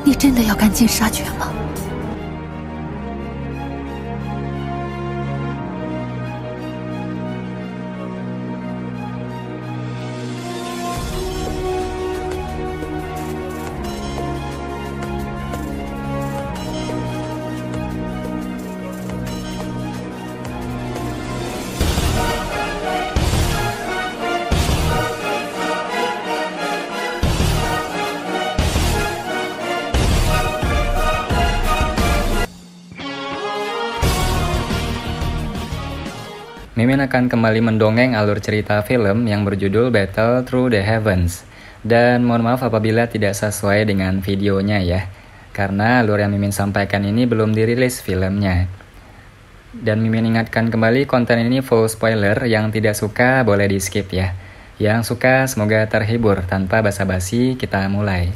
你真的要赶尽杀绝吗？ Mimin akan kembali mendongeng alur cerita film yang berjudul Battle Through the Heavens. Dan mohon maaf apabila tidak sesuai dengan videonya ya, karena alur yang Mimin sampaikan ini belum dirilis filmnya. Dan Mimin ingatkan kembali, konten ini full spoiler, yang tidak suka boleh di skip ya. Yang suka semoga terhibur. Tanpa basa-basi kita mulai.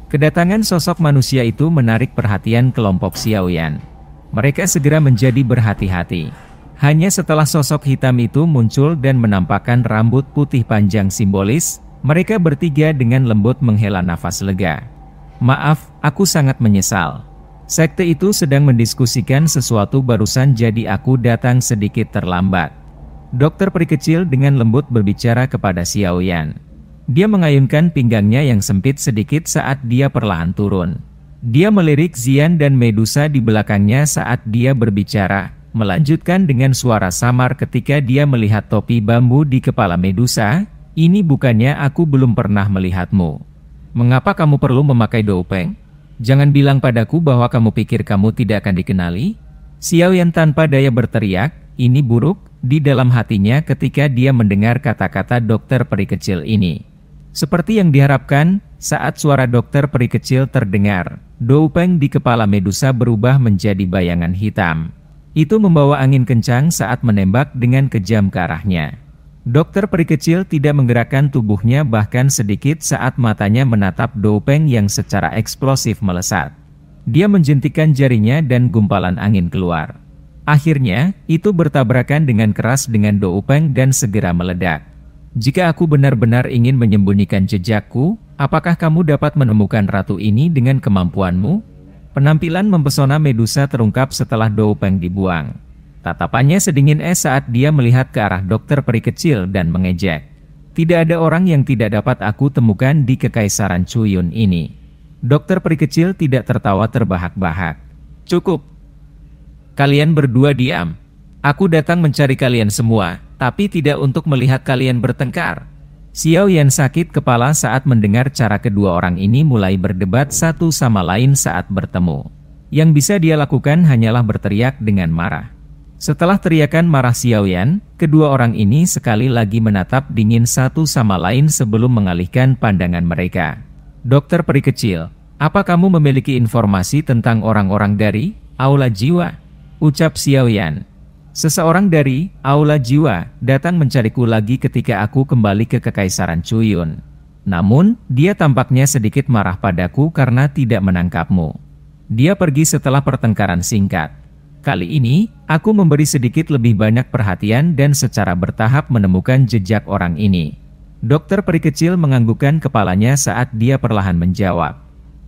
Kedatangan sosok manusia itu menarik perhatian kelompok Xiaoyan. Mereka segera menjadi berhati-hati. Hanya setelah sosok hitam itu muncul dan menampakkan rambut putih panjang simbolis, mereka bertiga dengan lembut menghela nafas lega. Maaf, aku sangat menyesal. Sekte itu sedang mendiskusikan sesuatu barusan, jadi aku datang sedikit terlambat. Dokter peri kecil dengan lembut berbicara kepada Xiaoyan. Dia mengayunkan pinggangnya yang sempit sedikit saat dia perlahan turun. Dia melirik Xian dan Medusa di belakangnya saat dia berbicara, melanjutkan dengan suara samar ketika dia melihat topi bambu di kepala Medusa. Ini bukannya aku belum pernah melihatmu. Mengapa kamu perlu memakai doupeng? Jangan bilang padaku bahwa kamu pikir kamu tidak akan dikenali. Xiaoyan tanpa daya berteriak, ini buruk, di dalam hatinya ketika dia mendengar kata-kata dokter peri kecil ini. Seperti yang diharapkan, saat suara dokter peri kecil terdengar, doupeng di kepala Medusa berubah menjadi bayangan hitam. Itu membawa angin kencang saat menembak dengan kejam ke arahnya. Dokter peri kecil tidak menggerakkan tubuhnya bahkan sedikit saat matanya menatap doupeng yang secara eksplosif melesat. Dia menjentikkan jarinya dan gumpalan angin keluar. Akhirnya, itu bertabrakan dengan keras dengan doupeng dan segera meledak. Jika aku benar-benar ingin menyembunyikan jejakku, apakah kamu dapat menemukan ratu ini dengan kemampuanmu? Penampilan mempesona Medusa terungkap setelah doupeng dibuang. Tatapannya sedingin es saat dia melihat ke arah dokter peri kecil dan mengejek. Tidak ada orang yang tidak dapat aku temukan di kekaisaran Chuyun ini. Dokter peri kecil tidak tertawa terbahak-bahak. Cukup. Kalian berdua diam. Aku datang mencari kalian semua, tapi tidak untuk melihat kalian bertengkar. Xiaoyan sakit kepala saat mendengar cara kedua orang ini mulai berdebat satu sama lain saat bertemu. Yang bisa dia lakukan hanyalah berteriak dengan marah. Setelah teriakan marah Xiaoyan, kedua orang ini sekali lagi menatap dingin satu sama lain sebelum mengalihkan pandangan mereka. Dokter peri kecil, apa kamu memiliki informasi tentang orang-orang dari Aula Jiwa? Ucap Xiaoyan. Seseorang dari Aula Jiwa datang mencariku lagi ketika aku kembali ke kekaisaran Chuyun. Namun, dia tampaknya sedikit marah padaku karena tidak menangkapmu. Dia pergi setelah pertengkaran singkat. Kali ini, aku memberi sedikit lebih banyak perhatian dan secara bertahap menemukan jejak orang ini. Dokter peri kecil menganggukkan kepalanya saat dia perlahan menjawab.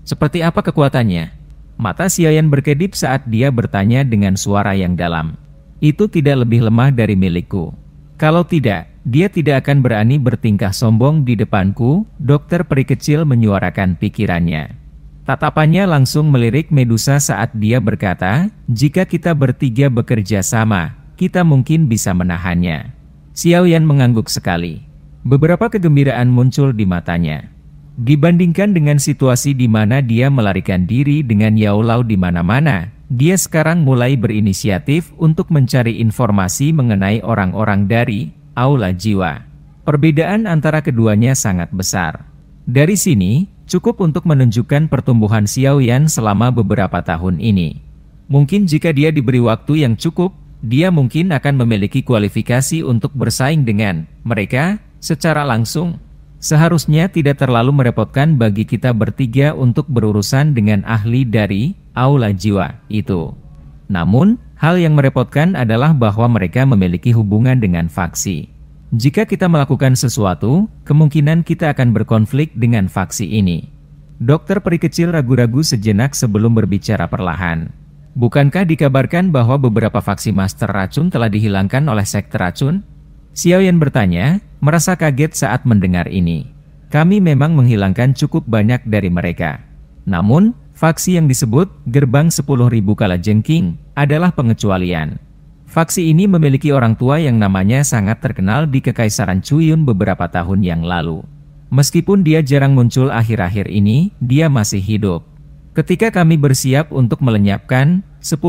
Seperti apa kekuatannya? Mata Xiaoyan berkedip saat dia bertanya dengan suara yang dalam. Itu tidak lebih lemah dari milikku. Kalau tidak, dia tidak akan berani bertingkah sombong di depanku. Dokter peri kecil menyuarakan pikirannya. Tatapannya langsung melirik Medusa saat dia berkata, jika kita bertiga bekerja sama, kita mungkin bisa menahannya. Xiaoyan mengangguk sekali. Beberapa kegembiraan muncul di matanya. Dibandingkan dengan situasi di mana dia melarikan diri dengan Yao Lao di mana-mana, dia sekarang mulai berinisiatif untuk mencari informasi mengenai orang-orang dari Aula Jiwa. Perbedaan antara keduanya sangat besar. Dari sini, cukup untuk menunjukkan pertumbuhan Xiaoyan selama beberapa tahun ini. Mungkin jika dia diberi waktu yang cukup, dia mungkin akan memiliki kualifikasi untuk bersaing dengan mereka. Secara langsung, seharusnya tidak terlalu merepotkan bagi kita bertiga untuk berurusan dengan ahli dari aula jiwa itu. Namun, hal yang merepotkan adalah bahwa mereka memiliki hubungan dengan faksi. Jika kita melakukan sesuatu, kemungkinan kita akan berkonflik dengan faksi ini. Dokter peri kecil ragu-ragu sejenak sebelum berbicara perlahan. Bukankah dikabarkan bahwa beberapa faksi master racun telah dihilangkan oleh sekte racun? Xiaoyan bertanya, merasa kaget saat mendengar ini. Kami memang menghilangkan cukup banyak dari mereka. Namun, faksi yang disebut Gerbang 10.000 Kalajengking adalah pengecualian. Faksi ini memiliki orang tua yang namanya sangat terkenal di Kekaisaran Chuyun beberapa tahun yang lalu. Meskipun dia jarang muncul akhir-akhir ini, dia masih hidup. Ketika kami bersiap untuk melenyapkan 10.000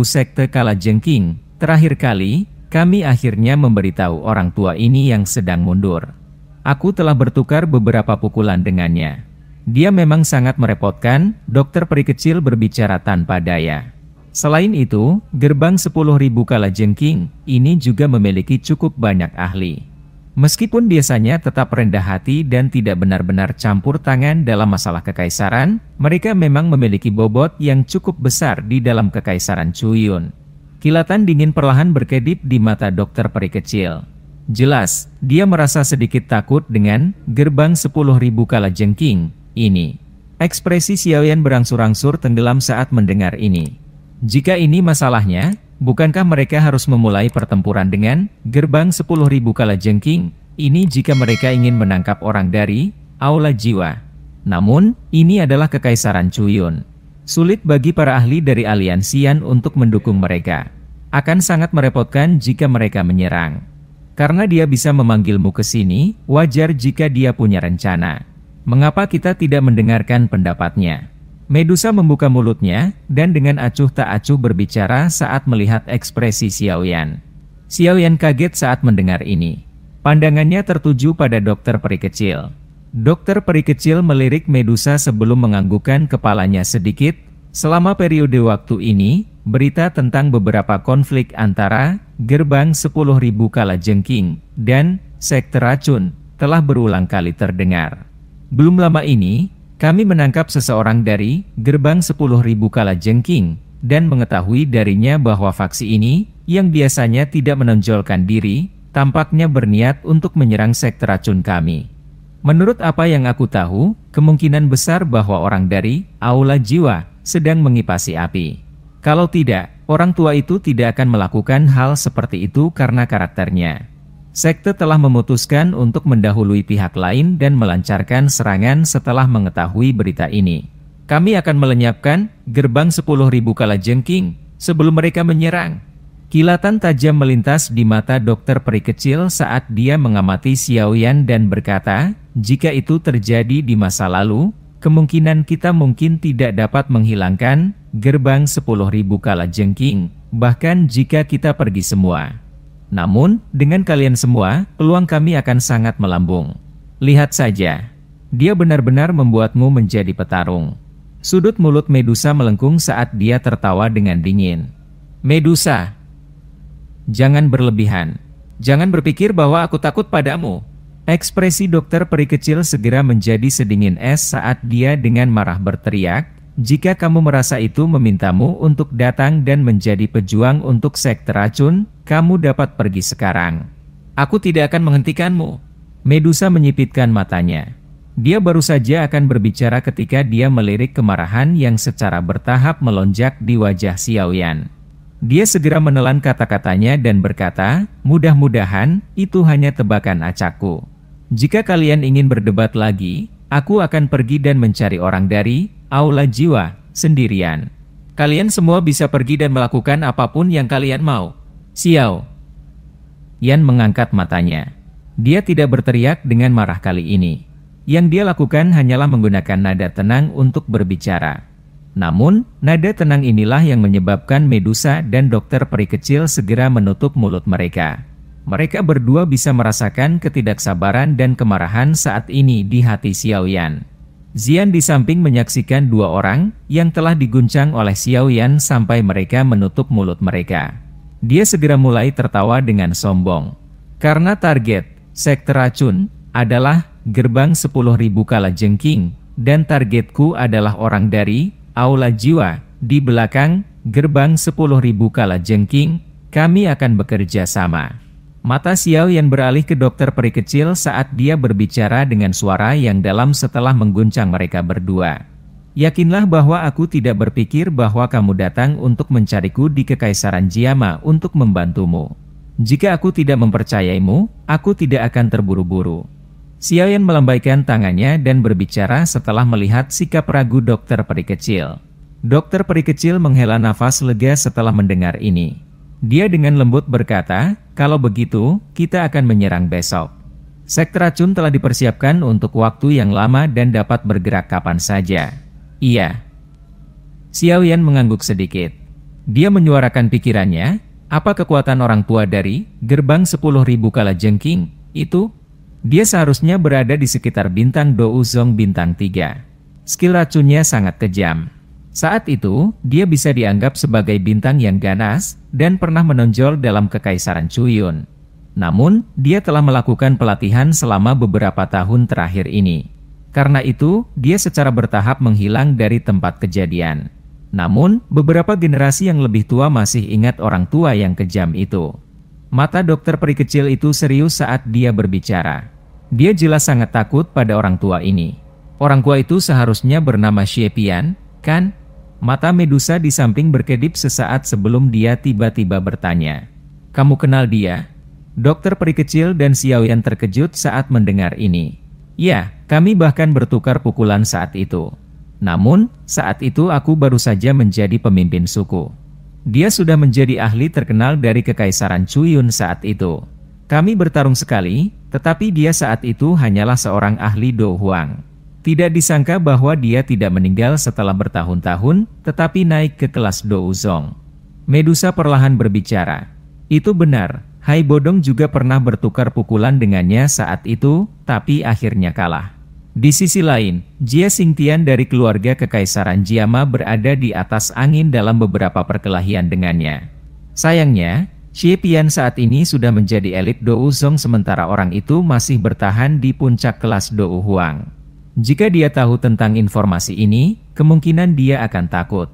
sekte Kalajengking, terakhir kali, kami akhirnya memberitahu orang tua ini yang sedang mundur. Aku telah bertukar beberapa pukulan dengannya. Dia memang sangat merepotkan, dokter peri kecil berbicara tanpa daya. Selain itu, Gerbang 10.000 Kalajengking ini juga memiliki cukup banyak ahli. Meskipun biasanya tetap rendah hati dan tidak benar-benar campur tangan dalam masalah kekaisaran, mereka memang memiliki bobot yang cukup besar di dalam Kekaisaran Chuyun. Kilatan dingin perlahan berkedip di mata dokter peri kecil. Jelas, dia merasa sedikit takut dengan Gerbang 10.000 Kalajengking ini. Ekspresi Xiaoyan berangsur-angsur tenggelam saat mendengar ini. Jika ini masalahnya, bukankah mereka harus memulai pertempuran dengan Gerbang 10.000 Kalajengking ini jika mereka ingin menangkap orang dari aula jiwa? Namun, ini adalah Kekaisaran Chuyun. Sulit bagi para ahli dari aliansian untuk mendukung mereka. Akan sangat merepotkan jika mereka menyerang. Karena dia bisa memanggilmu ke sini, wajar jika dia punya rencana. Mengapa kita tidak mendengarkan pendapatnya? Medusa membuka mulutnya, dan dengan acuh tak acuh berbicara saat melihat ekspresi Xiaoyan. Xiaoyan kaget saat mendengar ini. Pandangannya tertuju pada dokter peri kecil. Dokter peri kecil melirik Medusa sebelum menganggukkan kepalanya sedikit. Selama periode waktu ini, berita tentang beberapa konflik antara Gerbang 10.000 Kalajengking dan sekte racun telah berulang kali terdengar. Belum lama ini, kami menangkap seseorang dari Gerbang 10.000 Kalajengking dan mengetahui darinya bahwa faksi ini, yang biasanya tidak menonjolkan diri, tampaknya berniat untuk menyerang sekte racun kami. Menurut apa yang aku tahu, kemungkinan besar bahwa orang dari aula jiwa sedang mengipasi api. Kalau tidak, orang tua itu tidak akan melakukan hal seperti itu karena karakternya. Sekte telah memutuskan untuk mendahului pihak lain dan melancarkan serangan setelah mengetahui berita ini. Kami akan melenyapkan Gerbang 10.000 Kalajengking sebelum mereka menyerang. Kilatan tajam melintas di mata dokter peri kecil saat dia mengamati Xiaoyan dan berkata, jika itu terjadi di masa lalu, kemungkinan kita mungkin tidak dapat menghilangkan Gerbang 10.000 Kalajengking, bahkan jika kita pergi semua. Namun, dengan kalian semua, peluang kami akan sangat melambung. Lihat saja, dia benar-benar membuatmu menjadi petarung. Sudut mulut Medusa melengkung saat dia tertawa dengan dingin. Medusa, jangan berlebihan. Jangan berpikir bahwa aku takut padamu. Ekspresi dokter peri kecil segera menjadi sedingin es saat dia dengan marah berteriak, jika kamu merasa itu memintamu untuk datang dan menjadi pejuang untuk sekte racun, kamu dapat pergi sekarang. Aku tidak akan menghentikanmu. Medusa menyipitkan matanya. Dia baru saja akan berbicara ketika dia melirik kemarahan yang secara bertahap melonjak di wajah Xiaoyan. Dia segera menelan kata-katanya dan berkata, mudah-mudahan itu hanya tebakan acakku. Jika kalian ingin berdebat lagi, aku akan pergi dan mencari orang dari aula jiwa sendirian. Kalian semua bisa pergi dan melakukan apapun yang kalian mau. Xiao Yan mengangkat matanya. Dia tidak berteriak dengan marah kali ini. Yang dia lakukan hanyalah menggunakan nada tenang untuk berbicara. Namun, nada tenang inilah yang menyebabkan Medusa dan dokter peri kecil segera menutup mulut mereka. Mereka berdua bisa merasakan ketidaksabaran dan kemarahan saat ini di hati Xiaoyan. Xian di samping menyaksikan dua orang yang telah diguncang oleh Xiaoyan sampai mereka menutup mulut mereka. Dia segera mulai tertawa dengan sombong. Karena target Sekte racun adalah gerbang 10.000 kalajengking, dan targetku adalah orang dari aula jiwa di belakang gerbang 10.000 kalajengking. Kami akan bekerja sama. Mata Xiaoyan beralih ke dokter peri kecil saat dia berbicara dengan suara yang dalam setelah mengguncang mereka berdua. Yakinlah bahwa aku tidak berpikir bahwa kamu datang untuk mencariku di Kekaisaran Jiama untuk membantumu. Jika aku tidak mempercayaimu, aku tidak akan terburu-buru. Xiaoyan melambaikan tangannya dan berbicara setelah melihat sikap ragu dokter peri kecil. Dokter peri kecil menghela nafas lega setelah mendengar ini. Dia dengan lembut berkata, kalau begitu, kita akan menyerang besok. Sekte racun telah dipersiapkan untuk waktu yang lama dan dapat bergerak kapan saja. Iya. Xiaoyan mengangguk sedikit. Dia menyuarakan pikirannya, apa kekuatan orang tua dari gerbang 10.000 kalajengking itu? Dia seharusnya berada di sekitar bintang Douzong bintang 3. Skill racunnya sangat kejam. Saat itu, dia bisa dianggap sebagai bintang yang ganas dan pernah menonjol dalam Kekaisaran Chuyun. Namun, dia telah melakukan pelatihan selama beberapa tahun terakhir ini. Karena itu, dia secara bertahap menghilang dari tempat kejadian. Namun, beberapa generasi yang lebih tua masih ingat orang tua yang kejam itu. Mata dokter peri kecil itu serius saat dia berbicara. Dia jelas sangat takut pada orang tua ini. Orang tua itu seharusnya bernama Xie Pian, kan? Mata Medusa di samping berkedip sesaat sebelum dia tiba-tiba bertanya. Kamu kenal dia? Dokter peri kecil dan Xiaoyan terkejut saat mendengar ini. Ya, kami bahkan bertukar pukulan saat itu. Namun, saat itu aku baru saja menjadi pemimpin suku. Dia sudah menjadi ahli terkenal dari Kekaisaran Chuyun saat itu. Kami bertarung sekali, tetapi dia saat itu hanyalah seorang ahli Do Huang. Tidak disangka bahwa dia tidak meninggal setelah bertahun-tahun, tetapi naik ke kelas Douzong. Medusa perlahan berbicara. Itu benar, Hai Bodong juga pernah bertukar pukulan dengannya saat itu, tapi akhirnya kalah. Di sisi lain, Jia Xingtian dari keluarga Kekaisaran Jiama berada di atas angin dalam beberapa perkelahian dengannya. Sayangnya, Xie Pian saat ini sudah menjadi elit Douzong sementara orang itu masih bertahan di puncak kelas Dou Huang. Jika dia tahu tentang informasi ini, kemungkinan dia akan takut.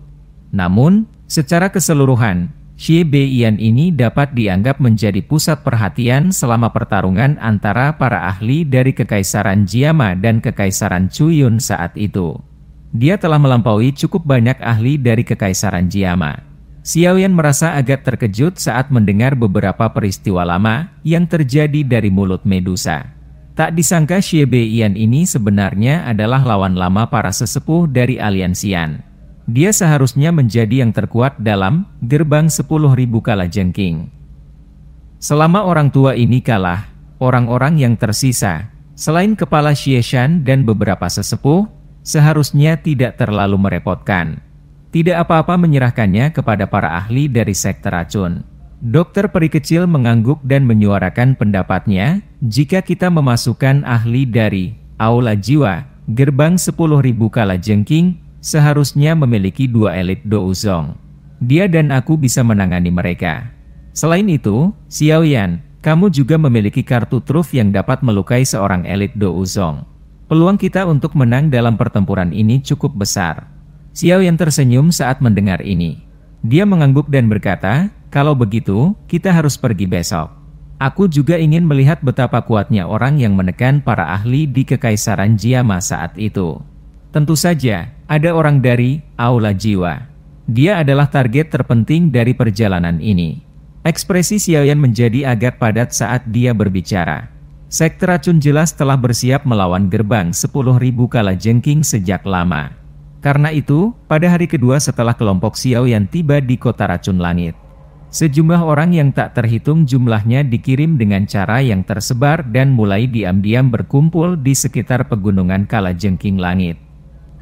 Namun, secara keseluruhan, Xie Beian ini dapat dianggap menjadi pusat perhatian selama pertarungan antara para ahli dari Kekaisaran Jiama dan Kekaisaran Chuyun saat itu. Dia telah melampaui cukup banyak ahli dari Kekaisaran Jiama. Xiaoyan merasa agak terkejut saat mendengar beberapa peristiwa lama yang terjadi dari mulut Medusa. Tak disangka Xie Beian ini sebenarnya adalah lawan lama para sesepuh dari Aliansian. Dia seharusnya menjadi yang terkuat dalam gerbang 10.000 kalajengking. Selama orang tua ini kalah, orang-orang yang tersisa, selain kepala Xie Shan dan beberapa sesepuh, seharusnya tidak terlalu merepotkan. Tidak apa-apa menyerahkannya kepada para ahli dari sekte racun. Dokter peri kecil mengangguk dan menyuarakan pendapatnya, jika kita memasukkan ahli dari aula jiwa, gerbang 10.000 kalajengking, seharusnya memiliki 2 elit Douzong. Dia dan aku bisa menangani mereka. Selain itu, Xiaoyan, kamu juga memiliki kartu truf yang dapat melukai seorang elit Douzong. Peluang kita untuk menang dalam pertempuran ini cukup besar. Xiaoyan tersenyum saat mendengar ini. Dia mengangguk dan berkata, kalau begitu, kita harus pergi besok. Aku juga ingin melihat betapa kuatnya orang yang menekan para ahli di Kekaisaran Jiama saat itu. Tentu saja, ada orang dari aula jiwa. Dia adalah target terpenting dari perjalanan ini. Ekspresi Xiaoyan menjadi agak padat saat dia berbicara. Sekte racun jelas telah bersiap melawan gerbang 10.000 kalajengking sejak lama. Karena itu, pada hari kedua setelah kelompok Xiaoyan tiba di kota racun langit, sejumlah orang yang tak terhitung jumlahnya dikirim dengan cara yang tersebar dan mulai diam-diam berkumpul di sekitar pegunungan kalajengking langit.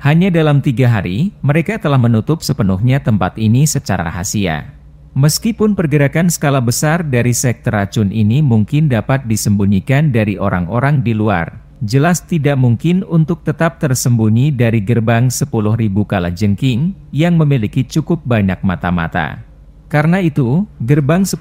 Hanya dalam 3 hari, mereka telah menutup sepenuhnya tempat ini secara rahasia. Meskipun pergerakan skala besar dari sekte racun ini mungkin dapat disembunyikan dari orang-orang di luar, jelas tidak mungkin untuk tetap tersembunyi dari gerbang 10.000 kalajengking yang memiliki cukup banyak mata-mata. Karena itu, gerbang 10.000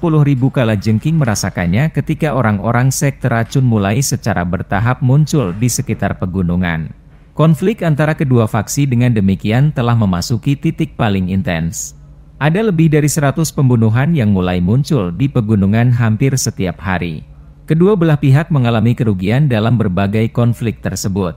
kalajengking merasakannya ketika orang-orang sekte racun mulai secara bertahap muncul di sekitar pegunungan. Konflik antara kedua faksi dengan demikian telah memasuki titik paling intens. Ada lebih dari 100 pembunuhan yang mulai muncul di pegunungan hampir setiap hari. Kedua belah pihak mengalami kerugian dalam berbagai konflik tersebut.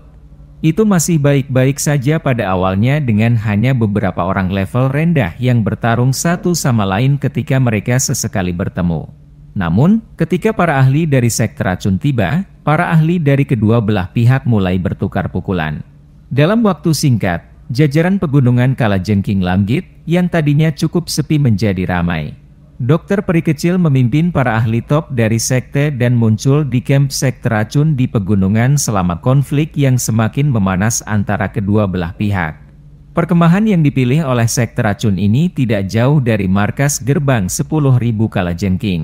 Itu masih baik-baik saja pada awalnya dengan hanya beberapa orang level rendah yang bertarung satu sama lain ketika mereka sesekali bertemu. Namun, ketika para ahli dari sekte racun tiba, para ahli dari kedua belah pihak mulai bertukar pukulan. Dalam waktu singkat, jajaran pegunungan Kalajengking Lamgit yang tadinya cukup sepi menjadi ramai. Dokter Peri Kecil memimpin para ahli top dari sekte dan muncul di camp sekte racun di pegunungan selama konflik yang semakin memanas antara kedua belah pihak. Perkemahan yang dipilih oleh sekte racun ini tidak jauh dari markas gerbang 10.000 Kalajengking.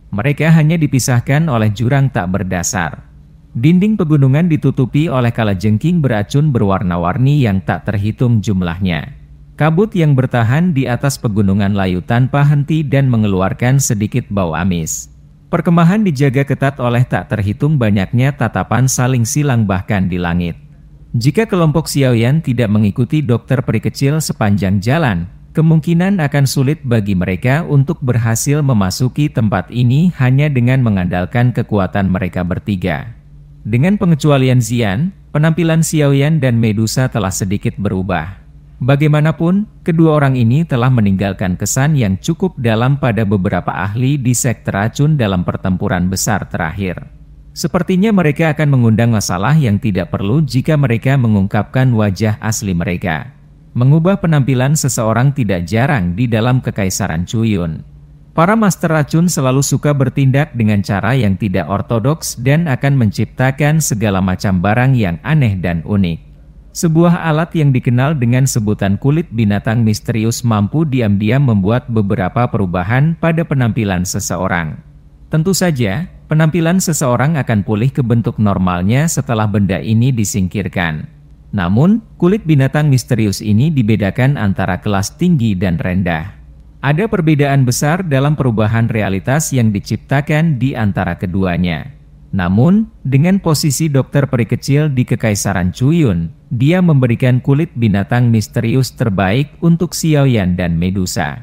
Mereka hanya dipisahkan oleh jurang tak berdasar. Dinding pegunungan ditutupi oleh kalajengking beracun berwarna-warni yang tak terhitung jumlahnya. Kabut yang bertahan di atas pegunungan layu tanpa henti dan mengeluarkan sedikit bau amis. Perkemahan dijaga ketat oleh tak terhitung banyaknya tatapan saling silang bahkan di langit. Jika kelompok Xiaoyan tidak mengikuti Dokter Peri Kecil sepanjang jalan, kemungkinan akan sulit bagi mereka untuk berhasil memasuki tempat ini hanya dengan mengandalkan kekuatan mereka bertiga. Dengan pengecualian Xian, penampilan Xiaoyan dan Medusa telah sedikit berubah. Bagaimanapun, kedua orang ini telah meninggalkan kesan yang cukup dalam pada beberapa ahli di sekte racun dalam pertempuran besar terakhir. Sepertinya mereka akan mengundang masalah yang tidak perlu jika mereka mengungkapkan wajah asli mereka. Mengubah penampilan seseorang tidak jarang di dalam Kekaisaran Chuyun. Para master racun selalu suka bertindak dengan cara yang tidak ortodoks dan akan menciptakan segala macam barang yang aneh dan unik. Sebuah alat yang dikenal dengan sebutan kulit binatang misterius mampu diam-diam membuat beberapa perubahan pada penampilan seseorang. Tentu saja, penampilan seseorang akan pulih ke bentuk normalnya setelah benda ini disingkirkan. Namun, kulit binatang misterius ini dibedakan antara kelas tinggi dan rendah. Ada perbedaan besar dalam perubahan realitas yang diciptakan di antara keduanya. Namun, dengan posisi Dokter Peri Kecil di Kekaisaran Chuyun, dia memberikan kulit binatang misterius terbaik untuk Xiaoyan dan Medusa.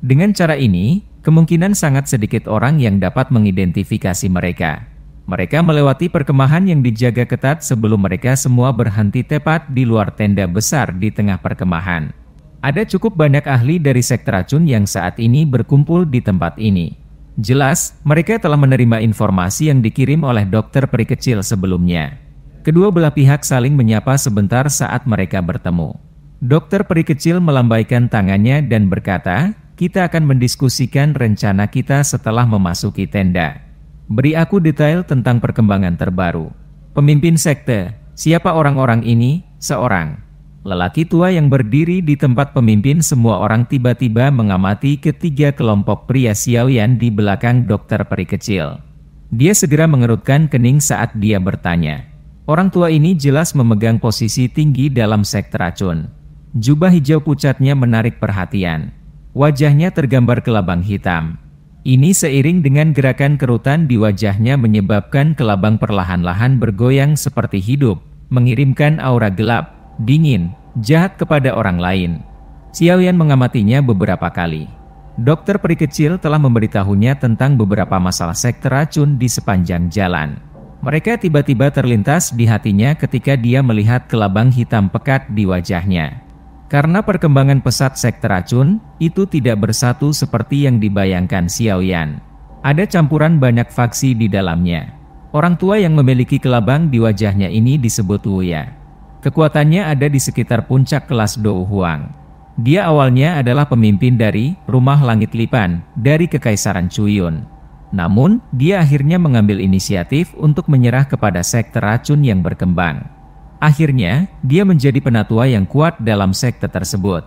Dengan cara ini, kemungkinan sangat sedikit orang yang dapat mengidentifikasi mereka. Mereka melewati perkemahan yang dijaga ketat sebelum mereka semua berhenti tepat di luar tenda besar di tengah perkemahan. Ada cukup banyak ahli dari sekte racun yang saat ini berkumpul di tempat ini. Jelas, mereka telah menerima informasi yang dikirim oleh Dokter Peri Kecil sebelumnya. Kedua belah pihak saling menyapa sebentar saat mereka bertemu. Dokter Peri Kecil melambaikan tangannya dan berkata, "Kita akan mendiskusikan rencana kita setelah memasuki tenda. Beri aku detail tentang perkembangan terbaru." Pemimpin sekte, siapa orang-orang ini? Seorang lelaki tua yang berdiri di tempat pemimpin semua orang tiba-tiba mengamati ketiga kelompok pria Xiaoyan di belakang Dokter Peri Kecil. Dia segera mengerutkan kening saat dia bertanya. Orang tua ini jelas memegang posisi tinggi dalam sekte racun. Jubah hijau pucatnya menarik perhatian. Wajahnya tergambar kelabang hitam. Ini seiring dengan gerakan kerutan di wajahnya menyebabkan kelabang perlahan-lahan bergoyang seperti hidup, mengirimkan aura gelap, dingin, jahat kepada orang lain. Xiaoyan mengamatinya beberapa kali. Dokter Peri Kecil telah memberitahunya tentang beberapa masalah sekte racun di sepanjang jalan. Mereka tiba-tiba terlintas di hatinya ketika dia melihat kelabang hitam pekat di wajahnya. Karena perkembangan pesat sekte racun, itu tidak bersatu seperti yang dibayangkan Xiaoyan. Ada campuran banyak faksi di dalamnya. Orang tua yang memiliki kelabang di wajahnya ini disebut Wuya. Kekuatannya ada di sekitar puncak kelas Dou Huang. Dia awalnya adalah pemimpin dari Rumah Langit Lipan dari Kekaisaran Chuyun. Namun, dia akhirnya mengambil inisiatif untuk menyerah kepada sekte racun yang berkembang. Akhirnya, dia menjadi penatua yang kuat dalam sekte tersebut.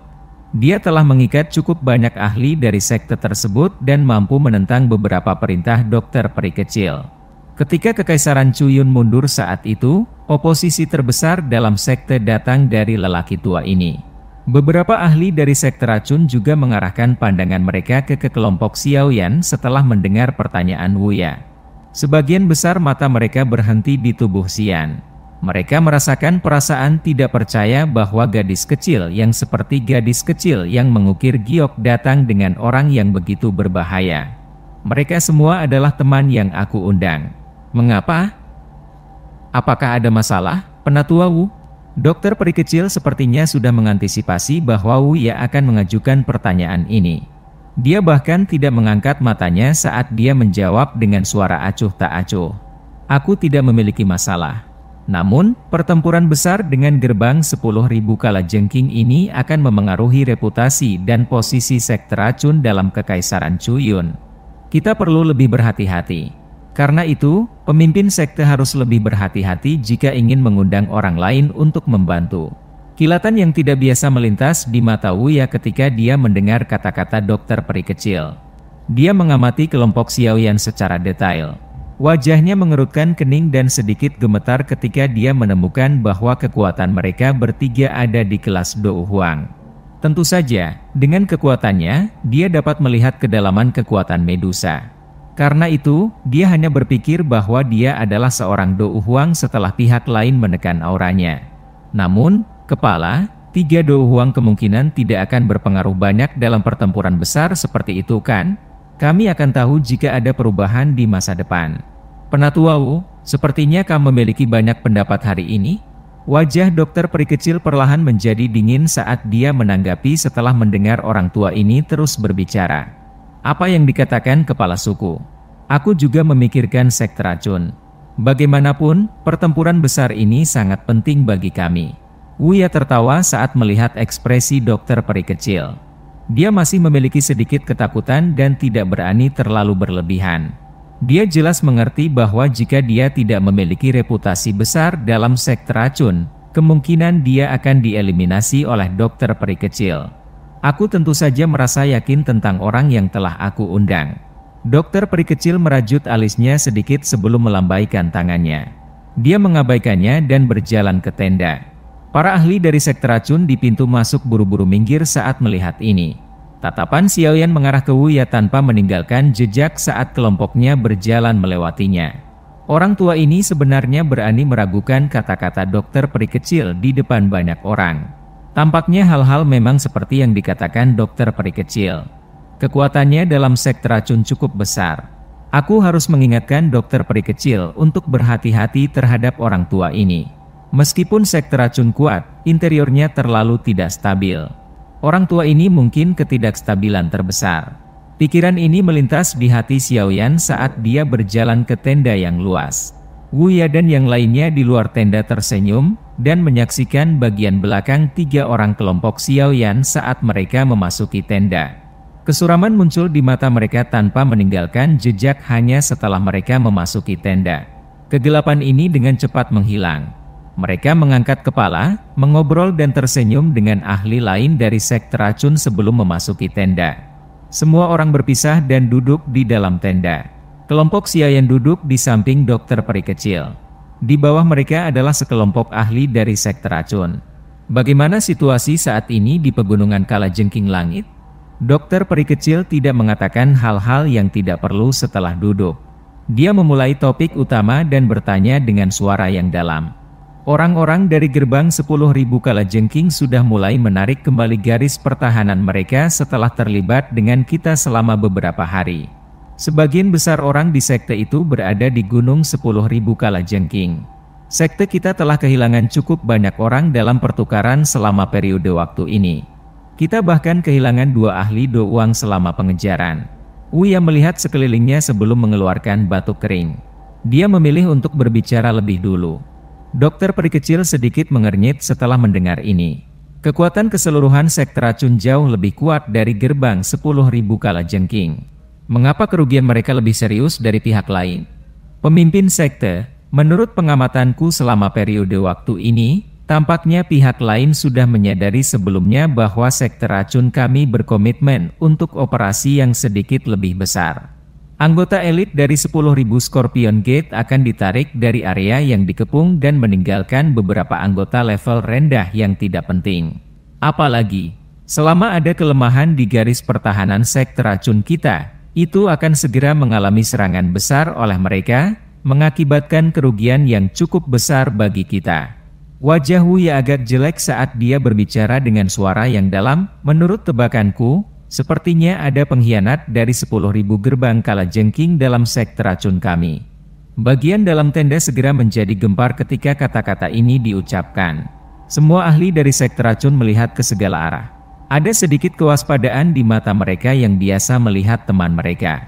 Dia telah mengikat cukup banyak ahli dari sekte tersebut dan mampu menentang beberapa perintah Dokter Peri Kecil. Ketika Kekaisaran Chuyun mundur saat itu, oposisi terbesar dalam sekte datang dari lelaki tua ini. Beberapa ahli dari sekte racun juga mengarahkan pandangan mereka ke kelompok Xiaoyan setelah mendengar pertanyaan Wuya. Sebagian besar mata mereka berhenti di tubuh Xian. Mereka merasakan perasaan tidak percaya bahwa gadis kecil yang seperti gadis kecil yang mengukir giok datang dengan orang yang begitu berbahaya. Mereka semua adalah teman yang aku undang. Mengapa? Apakah ada masalah, Penatua Wu? Dokter peri kecil sepertinya sudah mengantisipasi bahwa Wuya akan mengajukan pertanyaan ini. Dia bahkan tidak mengangkat matanya saat dia menjawab dengan suara acuh tak acuh. Aku tidak memiliki masalah. Namun, pertempuran besar dengan gerbang 10.000 kalajengking ini akan memengaruhi reputasi dan posisi sekte racun dalam Kekaisaran Chuyun. Kita perlu lebih berhati-hati. Karena itu, pemimpin sekte harus lebih berhati-hati jika ingin mengundang orang lain untuk membantu. Kilatan yang tidak biasa melintas di mata Wuya ketika dia mendengar kata-kata dokter peri kecil. Dia mengamati kelompok Xiaoyan secara detail. Wajahnya mengerutkan kening dan sedikit gemetar ketika dia menemukan bahwa kekuatan mereka bertiga ada di kelas Dou Huang. Tentu saja, dengan kekuatannya, dia dapat melihat kedalaman kekuatan Medusa. Karena itu, dia hanya berpikir bahwa dia adalah seorang Dou Huang setelah pihak lain menekan auranya. Namun, kepala, 3 Dou Huang kemungkinan tidak akan berpengaruh banyak dalam pertempuran besar seperti itu kan? Kami akan tahu jika ada perubahan di masa depan. Penatua Wu, sepertinya kamu memiliki banyak pendapat hari ini? Wajah dokter peri kecil perlahan menjadi dingin saat dia menanggapi setelah mendengar orang tua ini terus berbicara. Apa yang dikatakan kepala suku? Aku juga memikirkan sekte racun. Bagaimanapun, pertempuran besar ini sangat penting bagi kami. Wuya tertawa saat melihat ekspresi dokter peri kecil. Dia masih memiliki sedikit ketakutan dan tidak berani terlalu berlebihan. Dia jelas mengerti bahwa jika dia tidak memiliki reputasi besar dalam sekte racun, kemungkinan dia akan dieliminasi oleh dokter peri kecil. Aku tentu saja merasa yakin tentang orang yang telah aku undang. Dokter peri kecil merajut alisnya sedikit sebelum melambaikan tangannya. Dia mengabaikannya dan berjalan ke tenda. Para ahli dari sekte racun di pintu masuk buru-buru minggir saat melihat ini. Tatapan Xiaoyan mengarah ke Wuya tanpa meninggalkan jejak saat kelompoknya berjalan melewatinya. Orang tua ini sebenarnya berani meragukan kata-kata dokter peri kecil di depan banyak orang. Tampaknya hal-hal memang seperti yang dikatakan dokter peri kecil. Kekuatannya dalam sekte racun cukup besar. Aku harus mengingatkan dokter peri kecil untuk berhati-hati terhadap orang tua ini. Meskipun sekte racun kuat, interiornya terlalu tidak stabil. Orang tua ini mungkin ketidakstabilan terbesar. Pikiran ini melintas di hati Xiaoyan saat dia berjalan ke tenda yang luas. Wuya dan yang lainnya di luar tenda tersenyum dan menyaksikan bagian belakang 3 orang kelompok Xiaoyan saat mereka memasuki tenda. Kesuraman muncul di mata mereka tanpa meninggalkan jejak hanya setelah mereka memasuki tenda. Kegelapan ini dengan cepat menghilang. Mereka mengangkat kepala, mengobrol dan tersenyum dengan ahli lain dari sekte racun sebelum memasuki tenda. Semua orang berpisah dan duduk di dalam tenda. Kelompok Xiaoyan duduk di samping dokter peri kecil. Di bawah mereka adalah sekelompok ahli dari sekte racun. Bagaimana situasi saat ini di pegunungan Kalajengking Langit? Dokter peri kecil tidak mengatakan hal-hal yang tidak perlu setelah duduk. Dia memulai topik utama dan bertanya dengan suara yang dalam. Orang-orang dari gerbang 10.000 Kalajengking sudah mulai menarik kembali garis pertahanan mereka setelah terlibat dengan kita selama beberapa hari. Sebagian besar orang di sekte itu berada di gunung 10.000 Kalajengking. Sekte kita telah kehilangan cukup banyak orang dalam pertukaran selama periode waktu ini. Kita bahkan kehilangan 2 ahli Do Wang selama pengejaran. Wuya melihat sekelilingnya sebelum mengeluarkan batuk kering. Dia memilih untuk berbicara lebih dulu. Dokter peri kecil sedikit mengernyit setelah mendengar ini. Kekuatan keseluruhan sekte racun jauh lebih kuat dari gerbang 10.000 Kalajengking. Mengapa kerugian mereka lebih serius dari pihak lain? Pemimpin sekte, menurut pengamatanku selama periode waktu ini, tampaknya pihak lain sudah menyadari sebelumnya bahwa sekte racun kami berkomitmen untuk operasi yang sedikit lebih besar. Anggota elit dari 10.000 Scorpion Gate akan ditarik dari area yang dikepung dan meninggalkan beberapa anggota level rendah yang tidak penting. Apalagi, selama ada kelemahan di garis pertahanan sekte racun kita, itu akan segera mengalami serangan besar oleh mereka, mengakibatkan kerugian yang cukup besar bagi kita. Wajah Wuya agak jelek saat dia berbicara dengan suara yang dalam. Menurut tebakanku, sepertinya ada pengkhianat dari 10.000 gerbang kalajengking dalam sekte racun kami. Bagian dalam tenda segera menjadi gempar ketika kata-kata ini diucapkan. Semua ahli dari sekte racun melihat ke segala arah. Ada sedikit kewaspadaan di mata mereka yang biasa melihat teman mereka.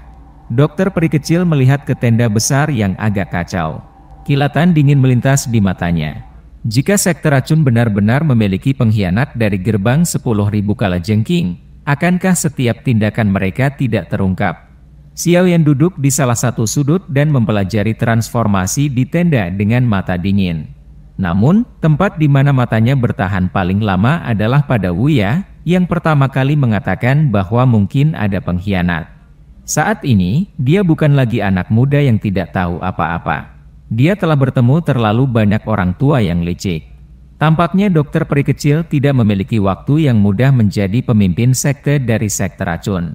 Dokter peri kecil melihat ke tenda besar yang agak kacau. Kilatan dingin melintas di matanya. Jika sekte racun benar-benar memiliki pengkhianat dari gerbang 10.000 kalajengking, akankah setiap tindakan mereka tidak terungkap? Xiaoyan duduk di salah satu sudut dan mempelajari transformasi di tenda dengan mata dingin. Namun, tempat di mana matanya bertahan paling lama adalah pada Wuya, yang pertama kali mengatakan bahwa mungkin ada pengkhianat. Saat ini, dia bukan lagi anak muda yang tidak tahu apa-apa. Dia telah bertemu terlalu banyak orang tua yang licik. Tampaknya dokter peri kecil tidak memiliki waktu yang mudah menjadi pemimpin sekte dari sekte racun.